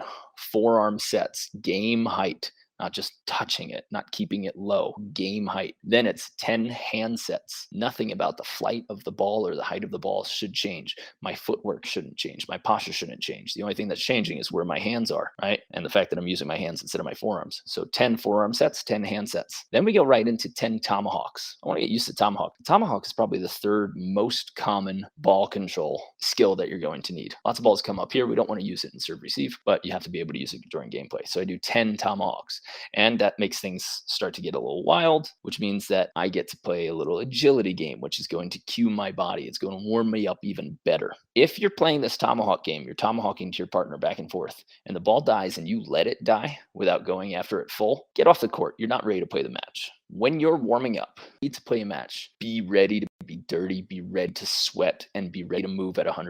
forearm sets, game height, not just touching it, not keeping it low, game height. Then it's 10 hand sets. Nothing about the flight of the ball or the height of the ball should change. My footwork shouldn't change. My posture shouldn't change. The only thing that's changing is where my hands are, right? And the fact that I'm using my hands instead of my forearms. So 10 forearm sets, 10 hand sets. Then we go right into 10 tomahawks. I want to get used to tomahawk. Tomahawk is probably the third most common ball control skill that you're going to need. Lots of balls come up here. We don't want to use it in serve receive, but you have to be able to use it during gameplay. So I do 10 tomahawks. And that makes things start to get a little wild, which means that I get to play a little agility game, which is going to cue my body. It's going to warm me up even better. If you're playing this tomahawk game, you're tomahawking to your partner back and forth, and the ball dies and you let it die without going after it full, get off the court. You're not ready to play the match. When you're warming up, you need to play a match. Be ready to be dirty, be ready to sweat, and be ready to move at 100%.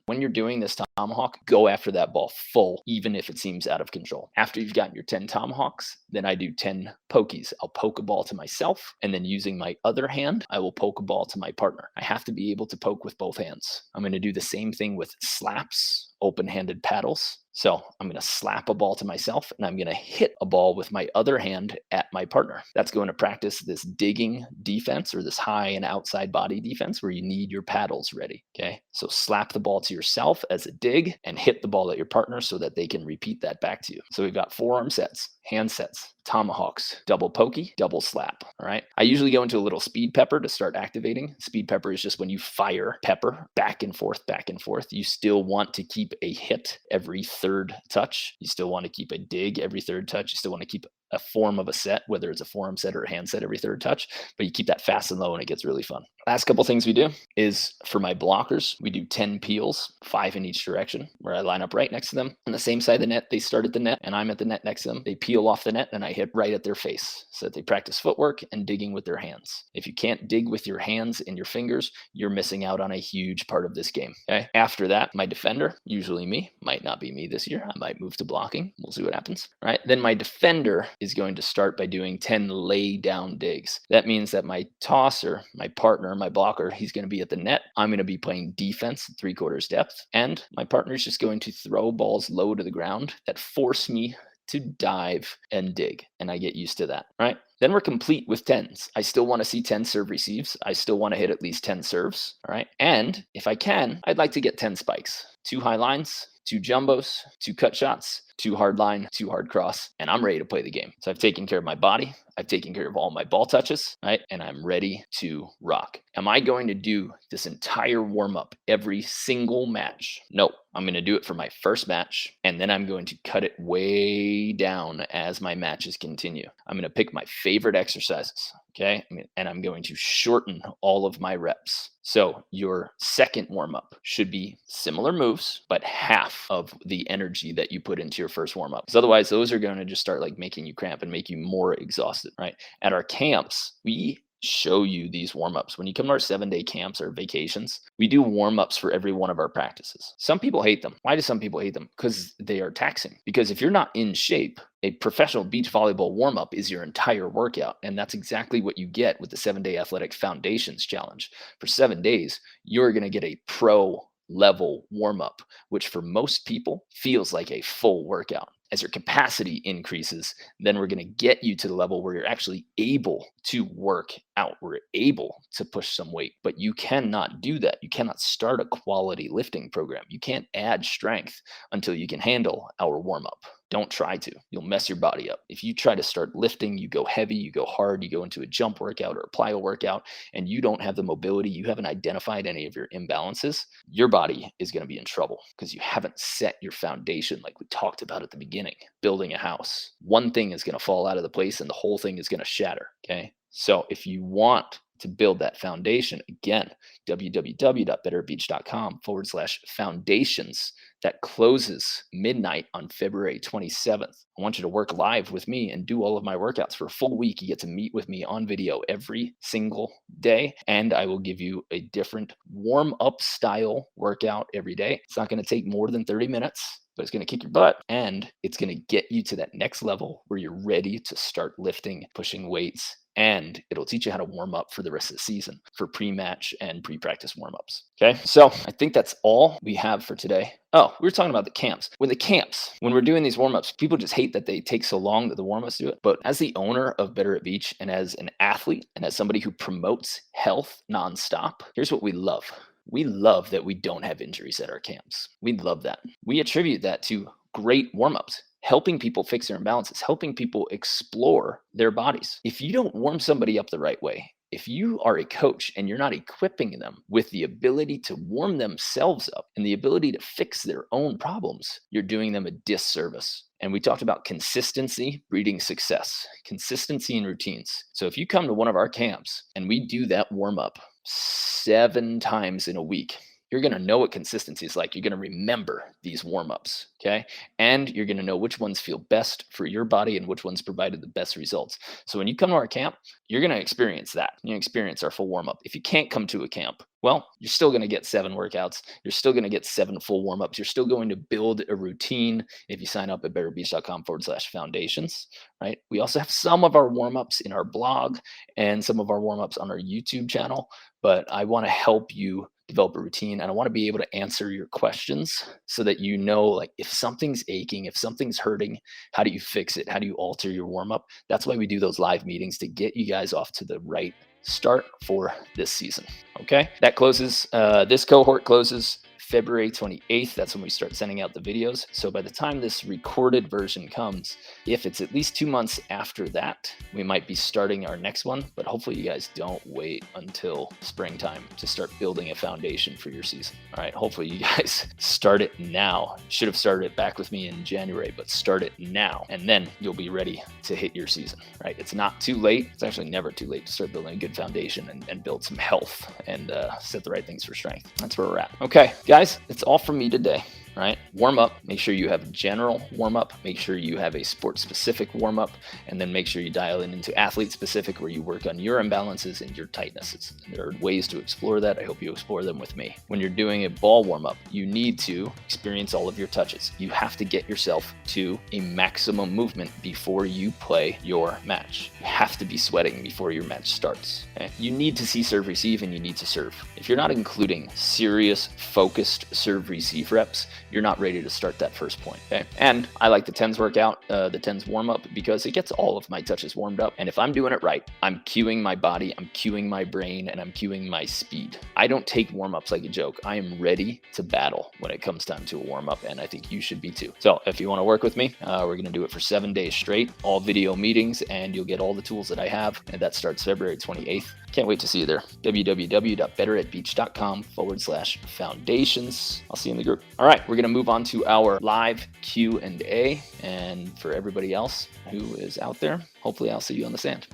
When you're doing this tomahawk, go after that ball full, even if it seems out of control. After you've gotten your 10 tomahawks, then I do 10 pokies. I'll poke a ball to myself, and then using my other hand, I will poke a ball to my partner. I have to be able to poke with both hands. I'm going to do the same thing with slaps, open-handed paddles. So I'm going to slap a ball to myself and I'm going to hit a ball with my other hand at my partner. That's going to practice this digging defense or this high and outside body defense where you need your paddles ready. Okay. So slap the ball to yourself as a dig and hit the ball at your partner so that they can repeat that back to you. So we've got forearm sets, hand sets, tomahawks, double pokey, double slap. All right. I usually go into a little speed pepper to start activating. Speed pepper is just when you fire pepper back and forth, back and forth. You still want to keep a hit every third touch. You still want to keep a dig every third touch. You still want to keep a form of a set, whether it's a forearm set or a hand set every third touch, but you keep that fast and low and it gets really fun. Last couple things we do is for my blockers, we do 10 peels, 5 in each direction, where I line up right next to them. On the same side of the net, they start at the net and I'm at the net next to them. They peel off the net and I hit right at their face so that they practice footwork and digging with their hands. If you can't dig with your hands and your fingers, you're missing out on a huge part of this game. Okay. After that, my defender, usually me, might not be me this year. I might move to blocking. We'll see what happens. All right. Then my defender is going to start by doing 10 lay down digs. That means that my tosser, my partner, my blocker, he's going to be at the net. I'm going to be playing defense, 3/4 depth, and my partner is just going to throw balls low to the ground that force me to dive and dig, and I get used to that, right? Then we're complete with 10s. I still want to see 10 serve receives. I still want to hit at least 10 serves, all right? And if I can, I'd like to get 10 spikes, 2 high lines, 2 jumbos, 2 cut shots, 2 hard line, 2 hard cross, and I'm ready to play the game. So I've taken care of my body. I've taken care of all my ball touches, right? And I'm ready to rock. Am I going to do this entire warm up every single match? No, I'm going to do it for my first match, and then I'm going to cut it way down as my matches continue. I'm going to pick my favorite exercises. Okay. And I'm going to shorten all of my reps. So your second warm up should be similar moves, but half of the energy that you put into your first warm up. Because otherwise, those are going to just start like making you cramp and make you more exhausted, right? At our camps, we show you these warm-ups. When you come to our 7-day camps or vacations, we do warm-ups for every one of our practices. Some people hate them. Why do some people hate them? Because they are taxing. Because if you're not in shape, a professional beach volleyball warm-up is your entire workout. And that's exactly what you get with the 7-day athletic foundations challenge. For 7 days, you're going to get a pro level warm-up, which for most people feels like a full workout. As your capacity increases, then we're going to get you to the level where you're actually able to work out. We're able to push some weight, but you cannot do that. You cannot start a quality lifting program. You can't add strength until you can handle our warm up. Don't try to. You'll mess your body up. If you try to start lifting, you go heavy, you go hard, you go into a jump workout or a plyo workout, and you don't have the mobility, you haven't identified any of your imbalances, your body is going to be in trouble because you haven't set your foundation like we talked about at the beginning. Building a house. One thing is going to fall out of the place and the whole thing is going to shatter. Okay. So if you want to build that foundation, again, www.betterbeach.com/foundations. That closes midnight on February 27th. I want you to work live with me and do all of my workouts for a full week. You get to meet with me on video every single day, and I will give you a different warm-up style workout every day. It's not going to take more than 30 minutes. But it's going to kick your butt and it's going to get you to that next level where you're ready to start lifting, pushing weights, and it'll teach you how to warm up for the rest of the season for pre-match and pre-practice warm-ups. Okay, so I think that's all we have for today. Oh, we were talking about the camps. When we're doing these warm-ups, people just hate that they take so long that the warm-ups do it. But as the owner of Better at Beach and as an athlete and as somebody who promotes health nonstop, here's what we love. We love that we don't have injuries at our camps. We love that. We attribute that to great warm-ups, helping people fix their imbalances, helping people explore their bodies. If you don't warm somebody up the right way, if you are a coach and you're not equipping them with the ability to warm themselves up and the ability to fix their own problems, you're doing them a disservice. And we talked about consistency breeding success, consistency in routines. So if you come to one of our camps and we do that warm up 7 times in a week, you're going to know what consistency is like. You're going to remember these warm-ups, okay? And you're going to know which ones feel best for your body and which ones provided the best results. So when you come to our camp, you're going to experience that. You're going to experience our full warm-up. If you can't come to a camp, well, you're still going to get 7 workouts. You're still going to get 7 full warm-ups. You're still going to build a routine if you sign up at betterbeach.com/foundations, right? We also have some of our warm-ups in our blog and some of our warm-ups on our YouTube channel, but I want to help you develop a routine and I want to be able to answer your questions so that you know, like, if something's aching, if something's hurting, how do you fix it? How do you alter your warm-up? That's why we do those live meetings, to get you guys off to the right start for this season. Okay, that closes, this cohort closes February 28th. That's when we start sending out the videos. So by the time this recorded version comes, if it's at least 2 months after that, we might be starting our next one. But hopefully you guys don't wait until springtime to start building a foundation for your season. All right, hopefully you guys start it now. Should have started it back with me in January, but start it now, and then you'll be ready to hit your season. Right? It's not too late. It's actually never too late to start building a good foundation and build some health and set the right things for strength. That's where we're at. Okay, guys, it's all from me today. Right? Warm up. Make sure you have a general warm up. Make sure you have a sport specific warm up, and then make sure you dial in into athlete specific, where you work on your imbalances and your tightnesses. There are ways to explore that. I hope you explore them with me. When you're doing a ball warm up, you need to experience all of your touches. You have to get yourself to a maximum movement before you play your match. You have to be sweating before your match starts. Okay? You need to see serve receive, and you need to serve. If you're not including serious focused serve receive reps, you're not ready to start that first point. Okay. And I like the 10s workout, the 10s warm up, because it gets all of my touches warmed up. And if I'm doing it right, I'm cueing my body, I'm cueing my brain, and I'm cueing my speed. I don't take warm ups like a joke. I am ready to battle when it comes time to a warm up, and I think you should be too. So if you want to work with me, we're going to do it for 7 days straight, all video meetings, and you'll get all the tools that I have. And that starts February 28th. Can't wait to see you there. www.betteratbeach.com/foundations. I'll see you in the group. All right, we're going to move on to our live Q&A. And for everybody else who is out there, hopefully I'll see you on the sand.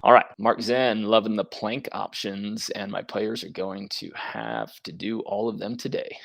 All right, Mark Zen, loving the plank options, and my players are going to have to do all of them today.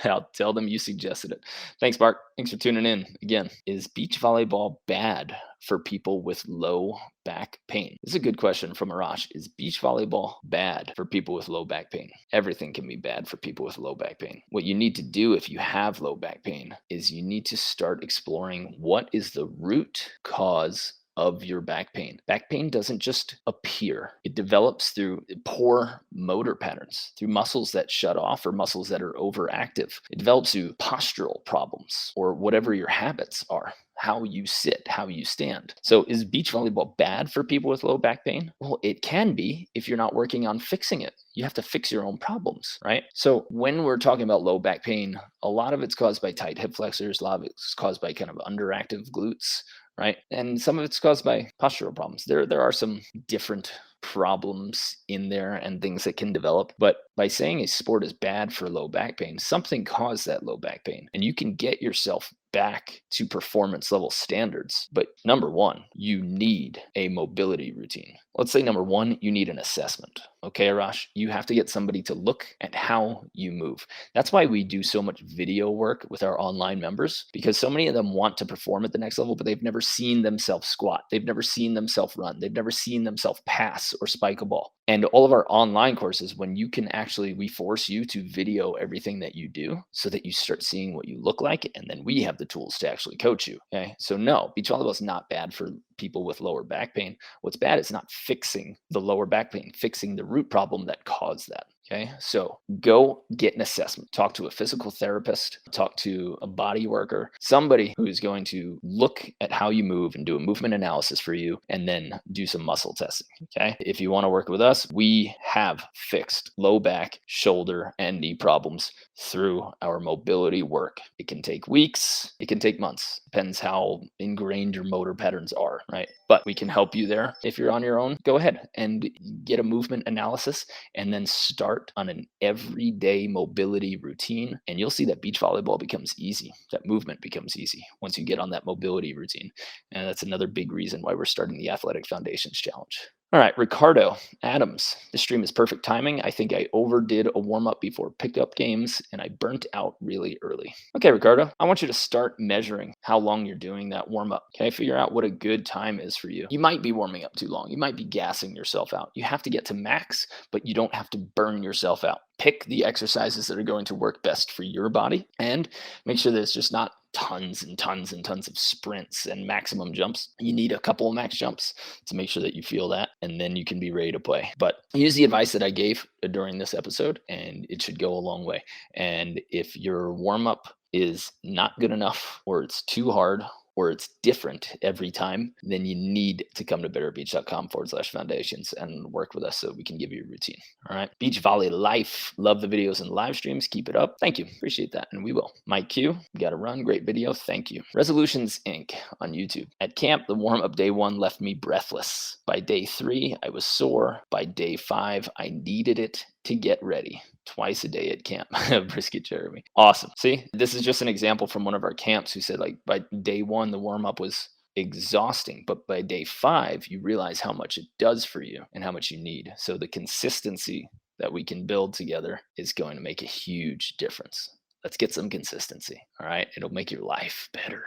I'll tell them you suggested it. Thanks, Mark. Thanks for tuning in. Again, is beach volleyball bad for people with low back pain? This is a good question from Arash. Is beach volleyball bad for people with low back pain? Everything can be bad for people with low back pain. What you need to do if you have low back pain is you need to start exploring what is the root cause of your back pain. Back pain doesn't just appear. It develops through poor motor patterns, through muscles that shut off or muscles that are overactive. It develops through postural problems or whatever your habits are, how you sit, how you stand. So is beach volleyball bad for people with low back pain? Well, it can be if you're not working on fixing it. You have to fix your own problems, right? So when we're talking about low back pain, a lot of it's caused by tight hip flexors, a lot of it's caused by kind of underactive glutes, right? And some of it's caused by postural problems. There are some different problems in there and things that can develop. But by saying a sport is bad for low back pain, something caused that low back pain. And you can get yourself back to performance level standards. But number one, you need a mobility routine. Let's say number one, you need an assessment. Okay, Arash, you have to get somebody to look at how you move. That's why we do so much video work with our online members, because so many of them want to perform at the next level, but they've never seen themselves squat. They've never seen themselves run. They've never seen themselves pass or spike a ball. And all of our online courses, when you can actually, we force you to video everything that you do so that you start seeing what you look like. And then we have the tools to actually coach you. Okay. So no, beach volleyball is not bad for people with lower back pain. What's bad is not fixing the lower back pain, fixing the root problem that caused that. Okay, so go get an assessment. Talk to a physical therapist, talk to a body worker, somebody who is going to look at how you move and do a movement analysis for you, and then do some muscle testing. Okay, if you want to work with us, we have fixed low back, shoulder, and knee problems through our mobility work. It can take weeks, it can take months, depends how ingrained your motor patterns are, right? But we can help you there. If you're on your own, go ahead and get a movement analysis and then start on an everyday mobility routine, and you'll see that beach volleyball becomes easy. That movement becomes easy once you get on that mobility routine. And that's another big reason why we're starting the Athletic Foundations Challenge. All right, Ricardo Adams. This stream is perfect timing. I think I overdid a warm-up before pickup games, and I burnt out really early. Okay, Ricardo, I want you to start measuring how long you're doing that warm-up. Okay, figure out what a good time is for you. You might be warming up too long. You might be gassing yourself out. You have to get to max, but you don't have to burn yourself out. Pick the exercises that are going to work best for your body, and make sure that it's just not tons and tons and tons of sprints and maximum jumps. You need a couple of max jumps to make sure that you feel that, and then you can be ready to play. But use the advice that I gave during this episode, and it should go a long way. And if your warm-up is not good enough, or it's too hard, or it's different every time, then you need to come to betterbeach.com/foundations and work with us so we can give you a routine. All right. Beach Volley Life. Love the videos and live streams. Keep it up. Thank you. Appreciate that. And we will. Mike Q, got to run. Great video. Thank you. Resolutions Inc. on YouTube. At camp, the warm-up day 1 left me breathless. By day 3, I was sore. By day 5, I needed it to get ready. Twice a day at camp. Brisket Jeremy. Awesome. See, this is just an example from one of our camps who said, like, by day 1, the warm-up was exhausting, but by day 5, you realize how much it does for you and how much you need. So the consistency that we can build together is going to make a huge difference. Let's get some consistency. All right. It'll make your life better.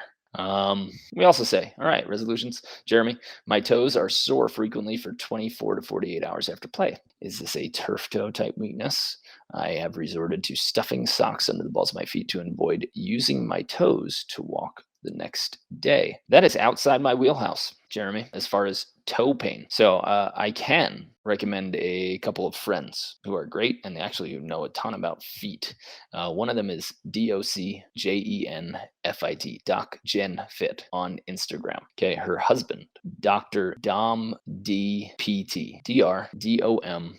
We also say, all right, resolutions. Jeremy, my toes are sore frequently for 24 to 48 hours after play. Is this a turf toe type weakness? I have resorted to stuffing socks under the balls of my feet to avoid using my toes to walk the next day. That is outside my wheelhouse, Jeremy, as far as toe pain. So I can recommend a couple of friends who are great and actually who know a ton about feet. One of them is DOCJENFIT, Doc Jen Fit on Instagram. Okay, her husband, Dr. Dom DPT, DRDOMDPT.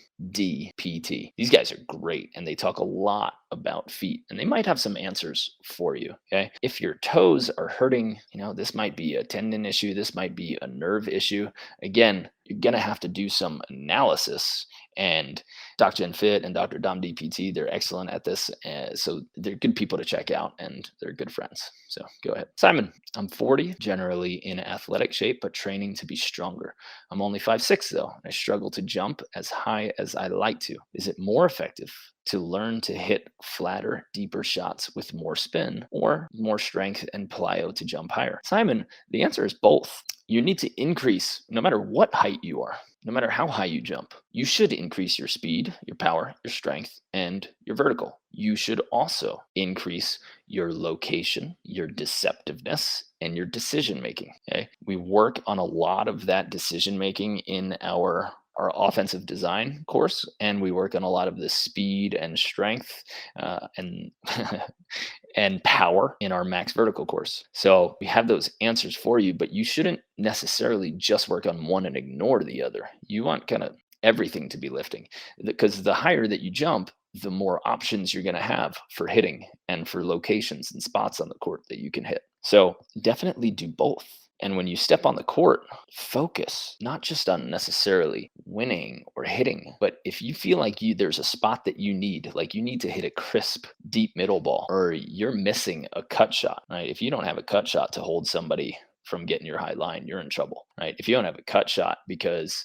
These guys are great and they talk a lot about feet and they might have some answers for you. Okay, if your toes are hurting, this might be a tendon issue, this might be a nerve issue. Again, you're going to have to do some analysis And Dr. Jen Fit and Dr. Dom DPT, they're excellent at this. So they're good people to check out, and they're good friends. So go ahead. Simon, I'm 40, generally in athletic shape, but training to be stronger. I'm only 5'6", though. I struggle to jump as high as I like to. Is it more effective to learn to hit flatter, deeper shots with more spin, or more strength and plyo to jump higher? Simon, the answer is both. You need to increase, no matter what height you are, no matter how high you jump, you should increase your speed, your power, your strength, and your vertical. You should also increase your location, your deceptiveness, and your decision making. Okay, we work on a lot of that decision making in our offensive design course, and we work on a lot of the speed and strength and and power in our max vertical course. So we have those answers for you, but you shouldn't necessarily just work on one and ignore the other. You want kind of everything to be lifting, because the higher that you jump, the more options you're going to have for hitting and for locations and spots on the court that you can hit. So definitely do both. And when you step on the court, focus not just on necessarily winning or hitting, but if you feel like there's a spot that you need, like you need to hit a crisp, deep middle ball, or you're missing a cut shot, right? If you don't have a cut shot to hold somebody from getting your high line, you're in trouble, right? If you don't have a cut shot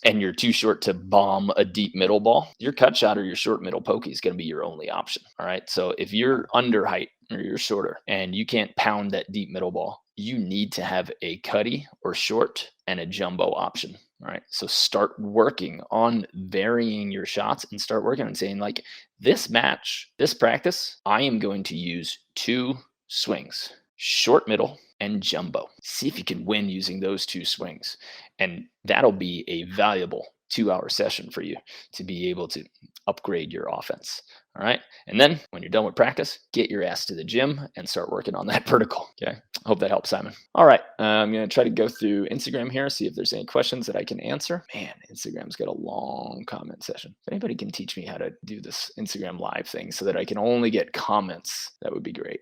and you're too short to bomb a deep middle ball, your cut shot or your short middle pokey is going to be your only option. All right. So if you're under height or you're shorter and you can't pound that deep middle ball, you need to have a cutty or short and a jumbo option. All right. So start working on varying your shots and start working on saying, like, this match, this practice, I am going to use 2 swings, short, middle, and jumbo. See if you can win using those 2 swings. And that'll be a valuable 2-hour session for you to be able to upgrade your offense. All right. And then when you're done with practice, get your ass to the gym and start working on that vertical. Okay. Hope that helps, Simon. All right. I'm going to try to go through Instagram here, see if there's any questions that I can answer. Man, Instagram's got a long comment session. If anybody can teach me how to do this Instagram live thing so that I can only get comments, that would be great.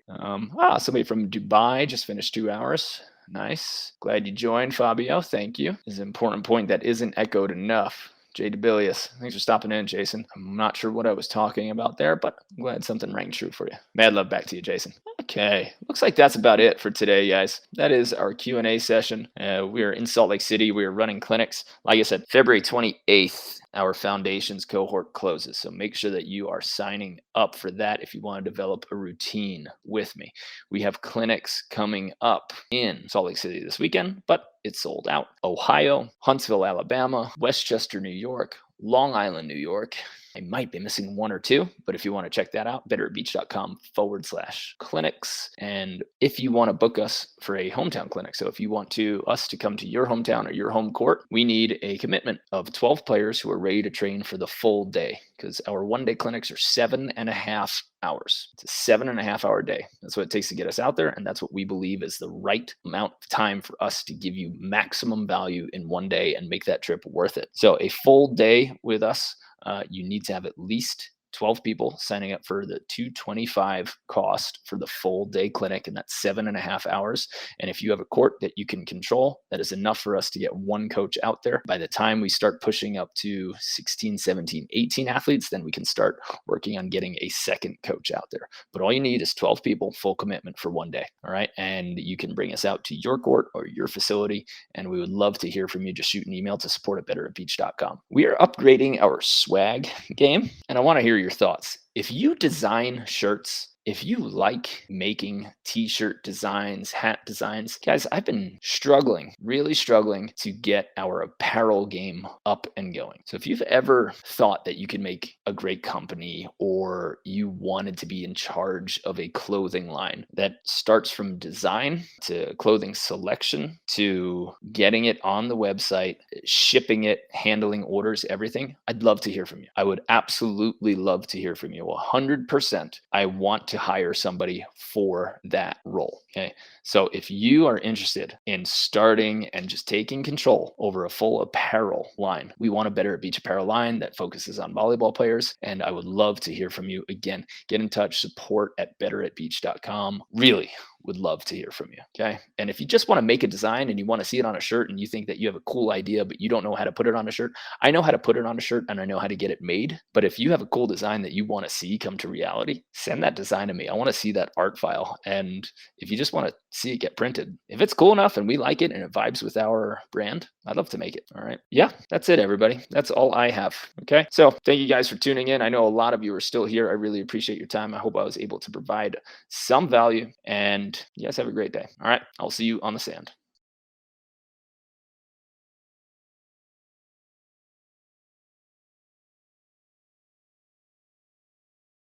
Somebody from Dubai just finished 2 hours. Nice. Glad you joined, Fabio. Thank you. This is an important point that isn't echoed enough. Jay DeBillius, thanks for stopping in, Jason. I'm not sure what I was talking about there, but I'm glad something rang true for you. Mad love back to you, Jason. Okay, looks like that's about it for today, guys. That is our Q&A session. We're in Salt Lake City. We're running clinics. Like I said, February 28th, our foundations cohort closes. So make sure that you are signing up for that if you want to develop a routine with me. We have clinics coming up in Salt Lake City this weekend, but it's sold out. Ohio, Huntsville, Alabama, Westchester, New York, Long Island, New York. I might be missing 1 or 2, but if you want to check that out, betteratbeach.com/clinics. And if you want to book us for a hometown clinic, so if you want us to come to your hometown or your home court, we need a commitment of 12 players who are ready to train for the full day, because our one-day clinics are 7.5 hours. It's a 7.5-hour day. That's what it takes to get us out there. And that's what we believe is the right amount of time for us to give you maximum value in one day and make that trip worth it. So a full day with us, you need to have at least 12 people signing up for the $225 cost for the full day clinic, and that's 7.5 hours. And if you have a court that you can control, that is enough for us to get one coach out there. By the time we start pushing up to 16, 17, 18 athletes, then we can start working on getting a second coach out there. But all you need is 12 people, full commitment for one day. All right. And you can bring us out to your court or your facility, and we would love to hear from you. Just shoot an email to support@betteratbeach.com. We are upgrading our swag game, and I want to hear your thoughts. If you design shirts, if you like making t-shirt designs, hat designs, guys, I've been really struggling to get our apparel game up and going. So if you've ever thought that you could make a great company, or you wanted to be in charge of a clothing line that starts from design to clothing selection to getting it on the website, shipping it, handling orders, everything, I'd love to hear from you. I would absolutely love to hear from you. 100%. I want to hire somebody for that role. Okay. So if you are interested in starting and just taking control over a full apparel line, we want a Better at Beach apparel line that focuses on volleyball players. And I would love to hear from you. Again, get in touch, support@betteratbeach.com. Really would love to hear from you. Okay. And if you just want to make a design and you want to see it on a shirt and you think that you have a cool idea, but you don't know how to put it on a shirt, I know how to put it on a shirt and I know how to get it made. But if you have a cool design that you want to see come to reality, send that design to me. I want to see that art file. And if you just want to see it get printed, if it's cool enough and we like it and it vibes with our brand, I'd love to make it. All right. Yeah, that's it, everybody. That's all I have. Okay. So thank you guys for tuning in. I know a lot of you are still here. I really appreciate your time. I hope I was able to provide some value, and you guys have a great day. All right. I'll see you on the sand.